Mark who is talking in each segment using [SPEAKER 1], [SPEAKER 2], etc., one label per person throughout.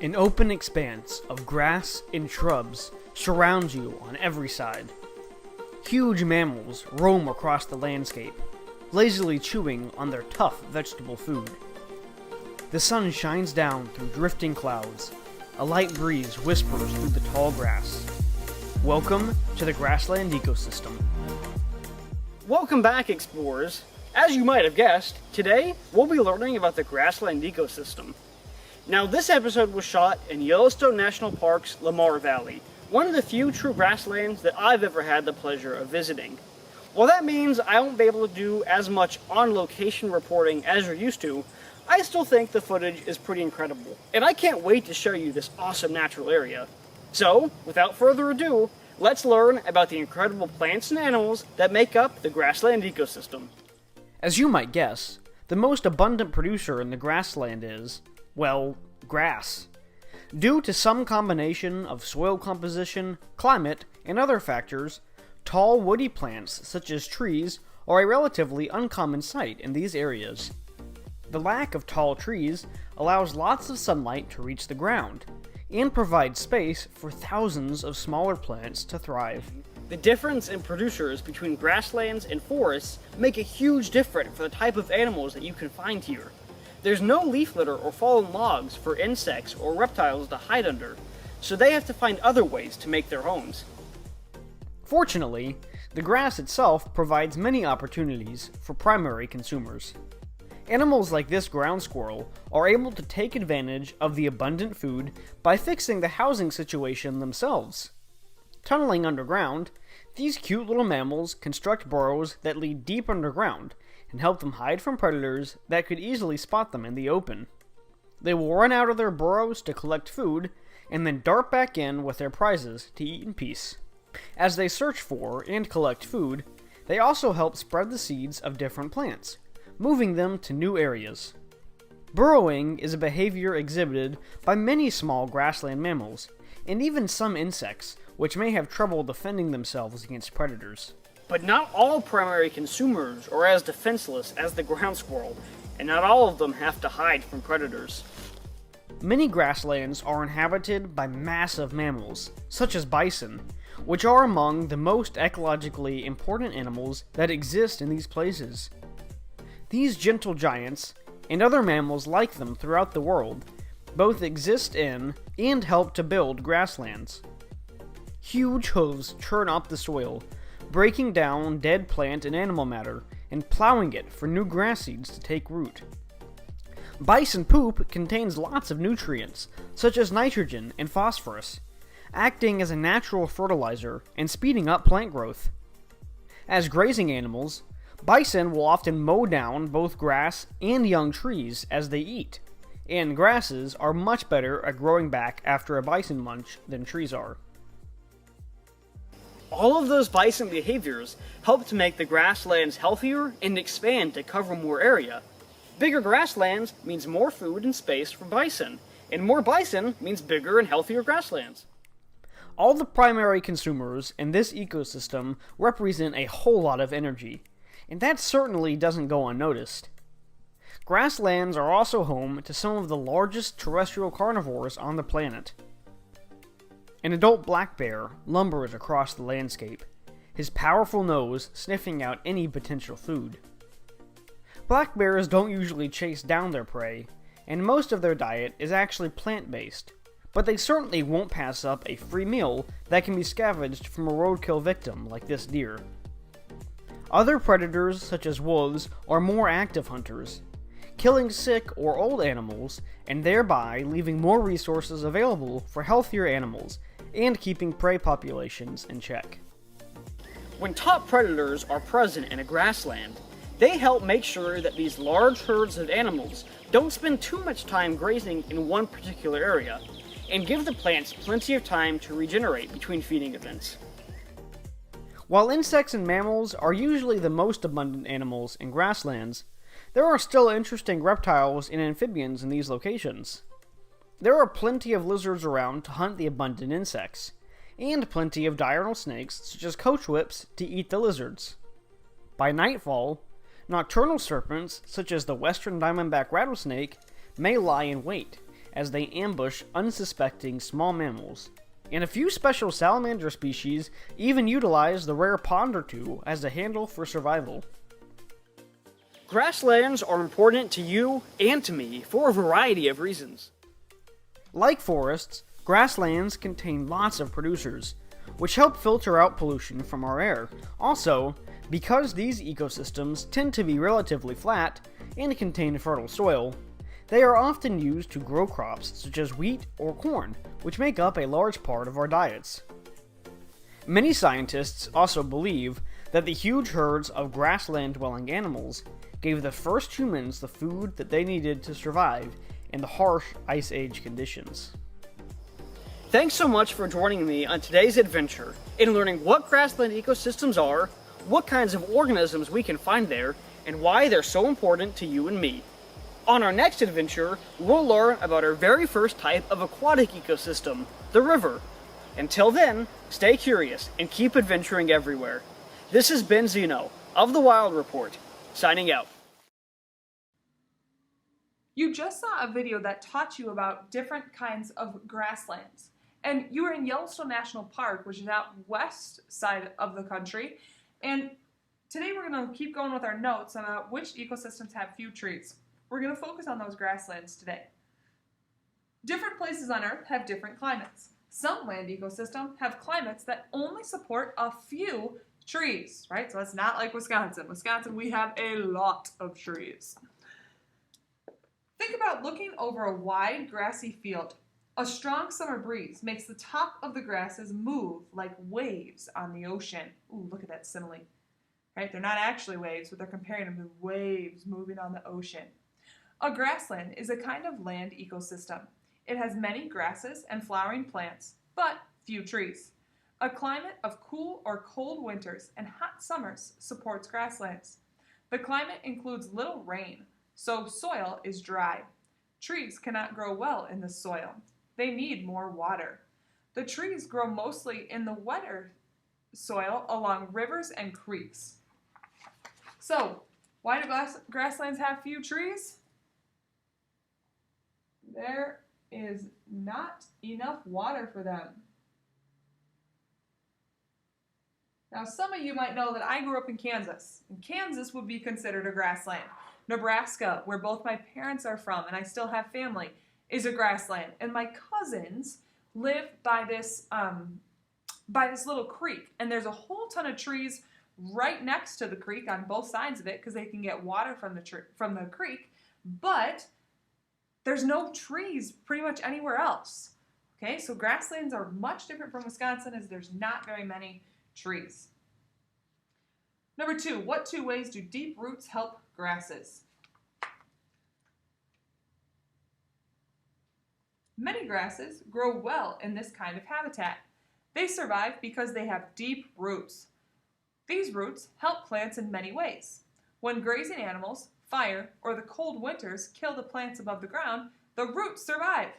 [SPEAKER 1] An open expanse of grass and shrubs surrounds you on every side. Huge mammals roam across the landscape, lazily chewing on their tough vegetable food. The sun shines down through drifting clouds. A light breeze whispers through the tall grass. Welcome to the grassland ecosystem.
[SPEAKER 2] Welcome back, explorers. As you might have guessed, today we'll be learning about the grassland ecosystem. Now, this episode was shot in Yellowstone National Park's Lamar Valley, one of the few true grasslands that I've ever had the pleasure of visiting. While that means I won't be able to do as much on-location reporting as you're used to, I still think the footage is pretty incredible, and I can't wait to show you this awesome natural area. So, without further ado, let's learn about the incredible plants and animals that make up the grassland ecosystem.
[SPEAKER 1] As you might guess, the most abundant producer in the grassland is, well, grass. Due to some combination of soil composition, climate, and other factors, tall woody plants such as trees are a relatively uncommon sight in these areas. The lack of tall trees allows lots of sunlight to reach the ground, and provides space for thousands of smaller plants to thrive.
[SPEAKER 2] The difference in producers between grasslands and forests make a huge difference for the type of animals that you can find here. There's no leaf litter or fallen logs for insects or reptiles to hide under, so they have to find other ways to make their homes.
[SPEAKER 1] Fortunately, the grass itself provides many opportunities for primary consumers. Animals like this ground squirrel are able to take advantage of the abundant food by fixing the housing situation themselves. Tunneling underground, these cute little mammals construct burrows that lead deep underground and help them hide from predators that could easily spot them in the open. They will run out of their burrows to collect food, and then dart back in with their prizes to eat in peace. As they search for and collect food, they also help spread the seeds of different plants, moving them to new areas. Burrowing is a behavior exhibited by many small grassland mammals, and even some insects, which may have trouble defending themselves against predators.
[SPEAKER 2] But not all primary consumers are as defenseless as the ground squirrel, and not all of them have to hide from predators.
[SPEAKER 1] Many grasslands are inhabited by massive mammals, such as bison, which are among the most ecologically important animals that exist in these places. These gentle giants, and other mammals like them throughout the world, both exist in and help to build grasslands. Huge hooves churn up the soil, breaking down dead plant and animal matter and plowing it for new grass seeds to take root. Bison poop contains lots of nutrients, such as nitrogen and phosphorus, acting as a natural fertilizer and speeding up plant growth. As grazing animals, bison will often mow down both grass and young trees as they eat, and grasses are much better at growing back after a bison munch than trees are.
[SPEAKER 2] All of those bison behaviors help to make the grasslands healthier and expand to cover more area. Bigger grasslands means more food and space for bison, and more bison means bigger and healthier grasslands.
[SPEAKER 1] All the primary consumers in this ecosystem represent a whole lot of energy, and that certainly doesn't go unnoticed. Grasslands are also home to some of the largest terrestrial carnivores on the planet. An adult black bear lumbers across the landscape, his powerful nose sniffing out any potential food. Black bears don't usually chase down their prey, and most of their diet is actually plant-based, but they certainly won't pass up a free meal that can be scavenged from a roadkill victim like this deer. Other predators, such as wolves, are more active hunters, killing sick or old animals, and thereby leaving more resources available for healthier animals, and keeping prey populations in check.
[SPEAKER 2] When top predators are present in a grassland, they help make sure that these large herds of animals don't spend too much time grazing in one particular area, and give the plants plenty of time to regenerate between feeding events.
[SPEAKER 1] While insects and mammals are usually the most abundant animals in grasslands, there are still interesting reptiles and amphibians in these locations. There are plenty of lizards around to hunt the abundant insects, and plenty of diurnal snakes such as coach whips to eat the lizards. By nightfall, nocturnal serpents, such as the western diamondback rattlesnake, may lie in wait as they ambush unsuspecting small mammals, and a few special salamander species even utilize the rare pond or two as a handle for survival.
[SPEAKER 2] Grasslands are important to you and to me for a variety of reasons.
[SPEAKER 1] Like forests, grasslands contain lots of producers, which help filter out pollution from our air. Also, because these ecosystems tend to be relatively flat and contain fertile soil, they are often used to grow crops such as wheat or corn, which make up a large part of our diets. Many scientists also believe that the huge herds of grassland-dwelling animals gave the first humans the food that they needed to survive in the harsh Ice Age conditions.
[SPEAKER 2] Thanks so much for joining me on today's adventure in learning what grassland ecosystems are, what kinds of organisms we can find there, and why they're so important to you and me. On our next adventure, we'll learn about our very first type of aquatic ecosystem, the river. Until then, stay curious and keep adventuring everywhere. This has been Zeno of The Wild Report, signing out.
[SPEAKER 3] You just saw a video that taught you about different kinds of grasslands. And you were in Yellowstone National Park, which is out west side of the country. And today we're going to keep going with our notes about which ecosystems have few trees. We're going to focus on those grasslands today. Different places on Earth have different climates. Some land ecosystems have climates that only support a few trees, right? So it's not like Wisconsin. Wisconsin, we have a lot of trees. Think about looking over a wide grassy field. A strong summer breeze makes the top of the grasses move like waves on the ocean. Ooh, look at that simile. Right? They're not actually waves, but they're comparing them to waves moving on the ocean. A grassland is a kind of land ecosystem. It has many grasses and flowering plants, but few trees. A climate of cool or cold winters and hot summers supports grasslands. The climate includes little rain, so soil is dry. Trees cannot grow well in this soil. They need more water. The trees grow mostly in the wetter soil along rivers and creeks. So, why do grasslands have few trees? There is not enough water for them. Now, some of you might know that I grew up in Kansas, and Kansas would be considered a grassland. Nebraska, where both my parents are from, and I still have family, is a grassland. And my cousins live by this little creek, and there's a whole ton of trees right next to the creek on both sides of it because they can get water from the creek, but there's no trees pretty much anywhere else. Okay, so grasslands are much different from Wisconsin as there's not very many trees. Number 2, what 2 ways do deep roots help grasses? Many grasses grow well in this kind of habitat. They survive because they have deep roots. These roots help plants in many ways. When grazing animals, fire, or the cold winters kill the plants above the ground, the roots survive.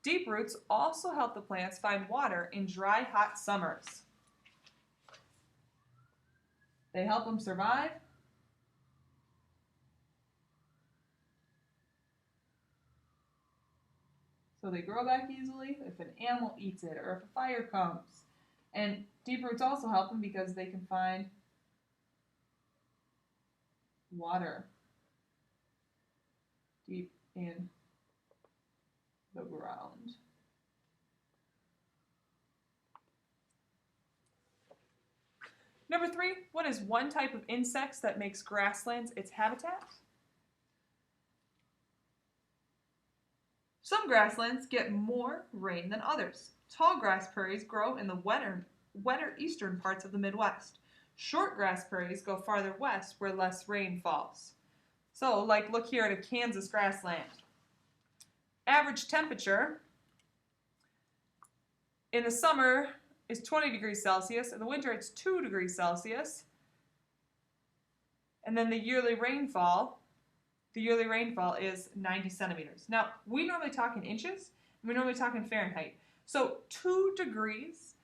[SPEAKER 3] Deep roots also help the plants find water in dry, hot summers. They help them survive. So they grow back easily if an animal eats it or if a fire comes. And deep roots also help them because they can find water deep in the ground. Number 3, what is one type of insects that makes grasslands its habitat? Some grasslands get more rain than others. Tall grass prairies grow in the wetter eastern parts of the Midwest. Short grass prairies go farther west where less rain falls. So, like, look here at a Kansas grassland. Average temperature in the summer is 20 degrees Celsius. In the winter, it's 2 degrees Celsius. And then the yearly rainfall is 90 centimeters. Now, we normally talk in inches, and we normally talk in Fahrenheit. So 2 degrees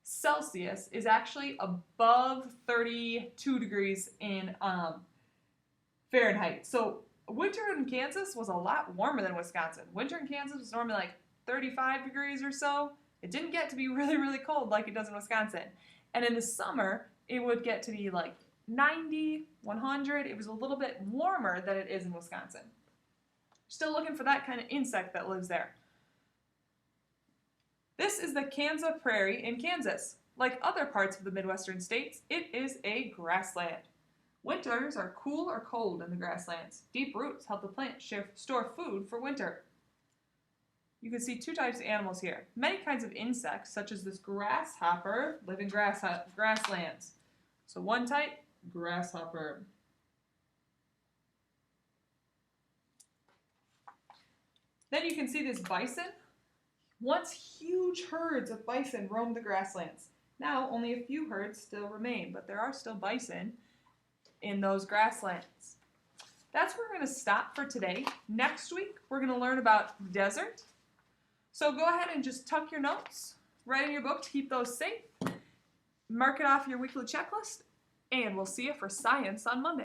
[SPEAKER 3] Celsius is actually above 32 degrees in Fahrenheit. So winter in Kansas was a lot warmer than Wisconsin. Winter in Kansas was normally like 35 degrees or so. It didn't get to be really, really cold like it does in Wisconsin. And in the summer, it would get to be like 90, 100. It was a little bit warmer than it is in Wisconsin. Still looking for that kind of insect that lives there. This is the Kanza Prairie in Kansas. Like other parts of the Midwestern states, it is a grassland. Winters are cool or cold in the grasslands. Deep roots help the plant store food for winter. You can see two types of animals here. Many kinds of insects, such as this grasshopper, live in grasslands. So one type, grasshopper. Then you can see this bison. Once huge herds of bison roamed the grasslands. Now only a few herds still remain, but there are still bison in those grasslands. That's where we're going to stop for today. Next week, we're going to learn about desert. So go ahead and just tuck your notes, write in your book to keep those safe, mark it off your weekly checklist, and we'll see you for science on Monday.